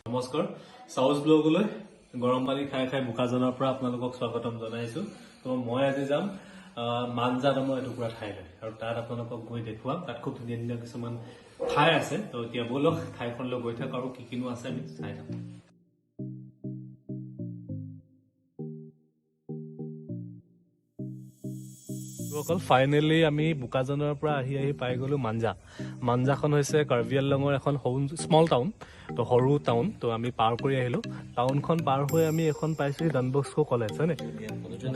নমস্কাৰ সাউথ ব্লগলৈ গৰম পানী খাই খাই বোকাজনৰ পৰা আপোনালোকক স্বাগতম জনাইছো। তো মই আজি যাম মানজা নামৰ এটুকুৰা ঠাইলৈ আৰু তাত আপোনালোকক গৈ দেখুৱাম। তাত খুব ধুনীয়া ধুনীয়া কিছুমান ঠাই আছে। তো এতিয়া বলক ঠাইখনলৈ গৈ থাকক আৰু কি কিনো আছে আমি চাই থাকোঁ। ফাইনেলি আমি বোকাজনৰ পৰা আহি পাই গলো মানজা। মানজাখন হৈছে কাৰ্বি আংলঙৰ এখন স্মল টাউন, তো সৰু টাউন। তো আমি পাৰ কৰি আহিলো। টাউনখন পাৰ হৈ আমি এখন পাইছো ডন বস্কো কলেজ, হয় নে?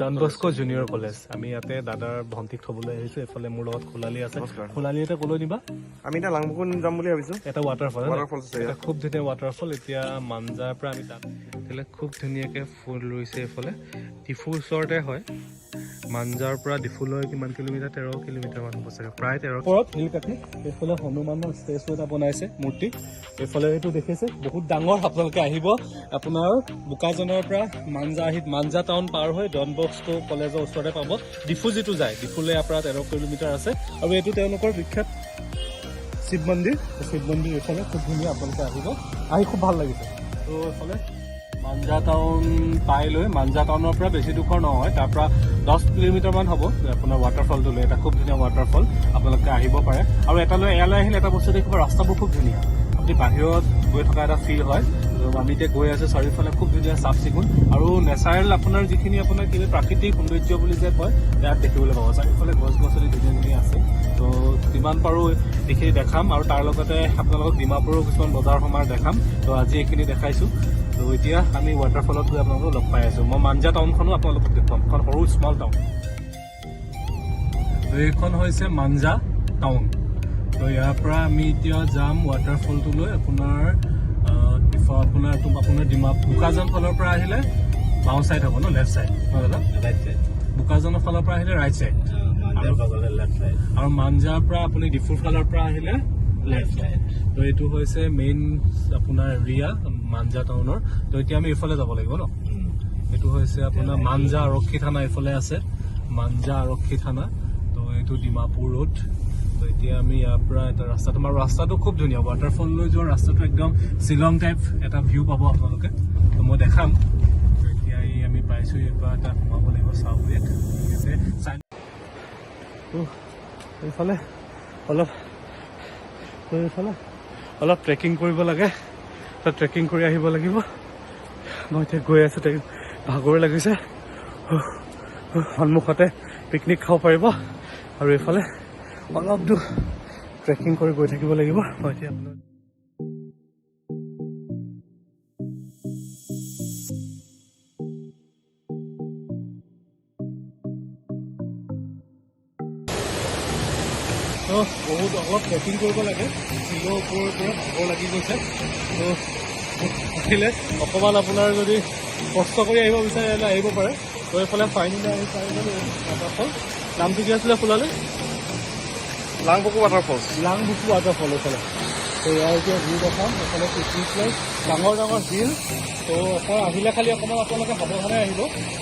Don Bosco junior college. আমি ইয়াতে দাদাৰ ভণ্টিক থবলৈ আহিছো। এইফালে মোৰ লগত খোলালি আছে। খোলালি এটা কলৈ নিবা? আমি এটা লাংবুকুন যাম বুলি ভাবিছো। এটা ৱাটাৰফল, এটা খুব ধুনীয়া ৱাটাৰফল। এতিয়া মানজাৰ পৰা আমি তাত খুব ধুনীয়াকে ফুল ৰুইছে। এইফালে ডিফু ওচৰতে হয়। মানজাৰ পৰা ডিফুলৈ কিমান কিলোমিটাৰ? 13 কিলোমিটাৰ মান হ'ব চাগে, প্ৰায় 13। ওপৰত হিল কাটি এইফালে হনুমানৰ ষ্টেচু এটা বনাইছে, মূৰ্তি। এইফালে এইটো দেখিছে বহুত ডাঙৰ। আপোনালোকে আহিব আপোনাৰ বোকাজনৰ পৰা মানজা টাউন পাৰ হৈ ডন বস্কো কলেজৰ ওচৰতে পাব। ডিফু যিটো যায়, ডিফুলৈ আপোনাৰ 13 কিলোমিটাৰ আছে। আৰু এইটো তেওঁলোকৰ বিখ্যাত শিৱ মন্দিৰ। এইফালে খুব ধুনীয়া। আপোনালোকে আহিব, আহি খুব ভাল লাগিছে। তো এইফালে মানজা টাউন পাই লৈ মানজা টাউনৰ পৰা বেছি দূৰ নহয়, তাৰ পৰা 10 কিলোমিটাৰ মান হ'ব আপোনাৰ ৱাটাৰফলটোলৈ। এটা খুব ধুনীয়া ৱাটাৰফল, আপোনালোকে আহিব পাৰে। আৰু ইয়ালৈ আহিলে এটা বস্তু দেখিব, ৰাস্তাবোৰ খুব ধুনীয়া। আপুনি বাহিৰত গৈ থকা এটা ফিল হয়। আমি এতিয়া গৈ আছো, চাৰিওফালে খুব ধুনীয়া চাফ চিকুণ আৰু নেচাৰেল আপোনাৰ যিখিনি আপোনাৰ কি প্ৰাকৃতিক সৌন্দৰ্য বুলি যে কয়, ইয়াত দেখিবলৈ পাব। চাৰিওফালে গছ গছনি ধুনীয়া ধুনীয়া আছে। তো যিমান পাৰোঁ এইখিনি দেখাম আৰু তাৰ লগতে আপোনালোকক ডিমাপুৰৰ কিছুমান বজাৰ সমাৰ দেখাম। তো আজি এইখিনি দেখাইছোঁ। তো এতিয়া আমি ৱাটাৰফলত গৈ আপোনালোকক লগ পাই আছোঁ। মই মানজা টাউনখনো আপোনালোকক দেখুৱাম, এখন সৰু স্মল টাউন। তো এইখন হৈছে মানজা টাউন। তো ইয়াৰ পৰা আমি এতিয়া যাম ৱাটাৰফলটোলৈ। আপোনাৰ বোকাজন ফালৰ পৰা আহিলে বাওঁ চাইড হ'ব ন, লেফ্ট চাইড? Right side. বোকাজনৰ ফালৰ পৰা আহিলে ৰাইট চাইড, আৰু মানজাৰ পৰা আপুনি ডিফুৰ ফালৰ পৰা আহিলে লেফ্ট চাইড। তো এইটো হৈছে মেইন আপোনাৰ এৰিয়া মানজা টাউনৰ। তো এতিয়া আমি এইফালে যাব লাগিব ন। এইটো হৈছে আপোনাৰ মানজা আৰক্ষী থানা, এইফালে আছে মানজা আৰক্ষী থানা। তো এইটো ডিমাপুৰ ৰোড। তো এতিয়া আমি ইয়াৰ পৰা এটা ৰাস্তাটো, আমাৰ ৰাস্তাটো খুব ধুনীয়া। ৱাটাৰফললৈ যোৱা ৰাস্তাটো একদম শ্বিলং টাইপ এটা ভিউ পাব আপোনালোকে। তো মই দেখাম। এতিয়া আমি পাইছোঁ, ইয়াৰ পৰা এটা সোমাব লাগিব চাউৱেত। ঠিক আছে, এইফালে অলপ ট্ৰেকিং কৰিব লাগে। তো ট্ৰেকিং কৰি আহিব লাগিব। মই এতিয়া গৈ আছোঁ, ভাগৰ লাগিছে। সন্মুখতে পিকনিক খাব পাৰিব। আৰু এইফালে অলপ দূৰ ট্ৰেকিং কৰি গৈ থাকিব লাগিব। মই এতিয়া আপোনাৰ অলপ ট্ৰেকিং কৰিব লাগে। শিলৰ ওপৰৰ পৰা ভাগৰ লাগি গৈছে। তো আহিলে অকণমান আপোনাৰ যদি কষ্ট কৰি আহিব বিচাৰে তেতিয়াহ'লে আহিব পাৰে। তো এইফালে ফাইনেলি আহি পাই গ'লো ৱাটাৰফল। নামটো কি আছিলে খোলালে? লাংবুকু ৱাটাৰফল। এইফালে তো ইয়াৰ এতিয়া ভিউ দেখাম। এইফালে পিকনিক প্লেচ, ডাঙৰ ডাঙৰ হিল। তো আহিলে খালি অকণমান আপোনালোকে সাৱধানে আহিব।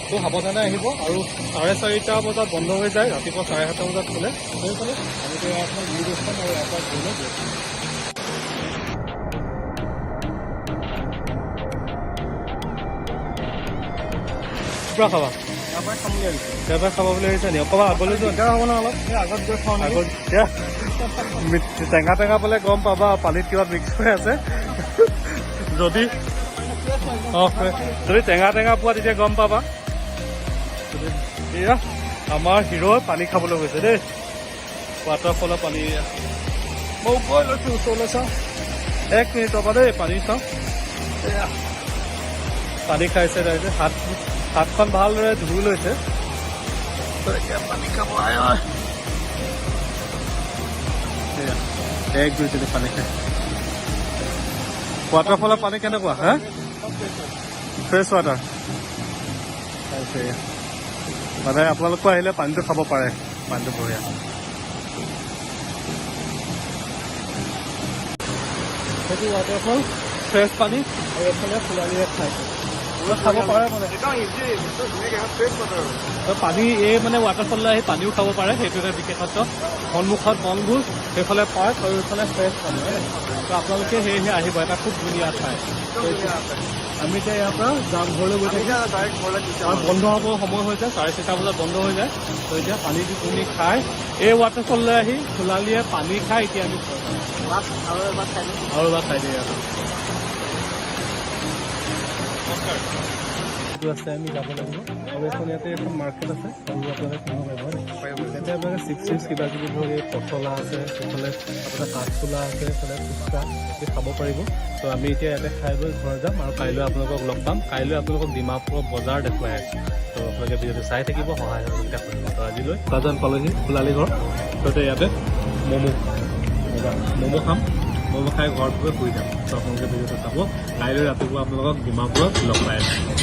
তো সাৱধানে আহিব। আৰু 4:30 বজাত বন্ধ হৈ যায়, ৰাতিপুৱা 7:30 বজাত খোলে। তো এইফালে আমি এতিয়া আপোনাৰ ভিউ দেখাম আৰু ইয়াৰ পৰা ঘূৰিলে খাবা ইয়াৰ খাব বুলি ভাবিছা নি? অকণমান আগলৈ যোৱা হ'ব ন, অলপ আগত গৈ খাওঁ। আগত টেঙা পালে গম পাবা পানীত কিবা মিক্স হৈ আছে। যদি টেঙা পোৱা তেতিয়া গম পাবা। এয়া আমাৰ হিৰ' পানী খাবলৈ গৈছে দেই, ৱাটাৰফলৰ পানী। মই গৈ লৈছোঁ, ওচৰলৈ চাওঁ। 1 মিনিট ৰ'বা দেই, পানী চাওঁ। এয়া পানী খাইছে তাই। হাতখন ভালদৰে ধুই লৈছে। পানী খাব এক দুই তিনি পানী খাই। ৱাটাৰফলৰ পানী কেনেকুৱা? হা, ফ্ৰেছ ৱাটাৰ। মানে আপোনালোকো আহিলে পানীটো খাব পাৰে, পানীটো বঢ়িয়া। সেইটো ৱাটাৰফল, ফ্ৰেছ পানী। আৰু এইফালে ফুলালি ঠাইটো খাব পাৰে মানে একদম ইজি ধুনীয়াকৈ ফ্ৰেছ ৱাটাৰ পানী এই মানে ৱাটাৰফললৈ আহি পানীও খাব পাৰে, সেইটো এটা বিশেষত্ব। সন্মুখত বনভোজ, সেইফালে পাৰ্ক আৰু এইফালে ফ্ৰেছ পানী। তো আপোনালোকে সেয়েহে আহিব, এটা খুব ধুনীয়া ঠাই। আমি এতিয়া ইয়াৰ পৰা যাম ঘৰলৈ গৈ থাকিম। ডাইৰেক্ট ঘৰলৈ গুচি আৰু বন্ধ হ'ব সময় হৈ যায়, 4:30 বজাত বন্ধ হৈ যায়। তো এতিয়া পানীটো তুমি খাই এই ৱাটাৰফললৈ আহি খোলালিয়ে পানী খাই এতিয়া আমি আৰু এবাৰ খাই দিম। আৰু এবাৰ খাই দিওঁ ইয়াত। আছে আমি যাব লাগিব আৰু এখন ইয়াতে এখন মাৰ্কেট আছে আৰু আপোনালোকে কিনিব পাৰিব। তেতিয়া আপোনালোকে চিপছ কিবা কিবি ধৰক এই পচলা আছে, সেইফালে আপোনাৰ কাঠফুলা আছে, সেইফালে ফুচকা খাব পাৰিব। তো আমি এতিয়া ইয়াতে খাই বৈ ঘৰ যাম আৰু কাইলৈ আপোনালোকক লগ পাম। কাইলৈ আপোনালোকক ডিমাপুৰৰ বজাৰ দেখুৱাই আছোঁ। তো আপোনালোকে ভিডিঅ'টো চাই থাকিব, সহায় সহযোগিতা কৰিব। তো আজিলৈ কাজন পালোহি খোলালি ঘৰ। তো ইয়াতে ম'ম' খাম, ম'ম' খাই ঘৰত গৈ শুই যাম। তো আপোনালোকে ভিডিঅ'টো চাব। কাইলৈ ৰাতিপুৱা আপোনালোকক ডিমাপুৰত লগ পাই আছোঁ।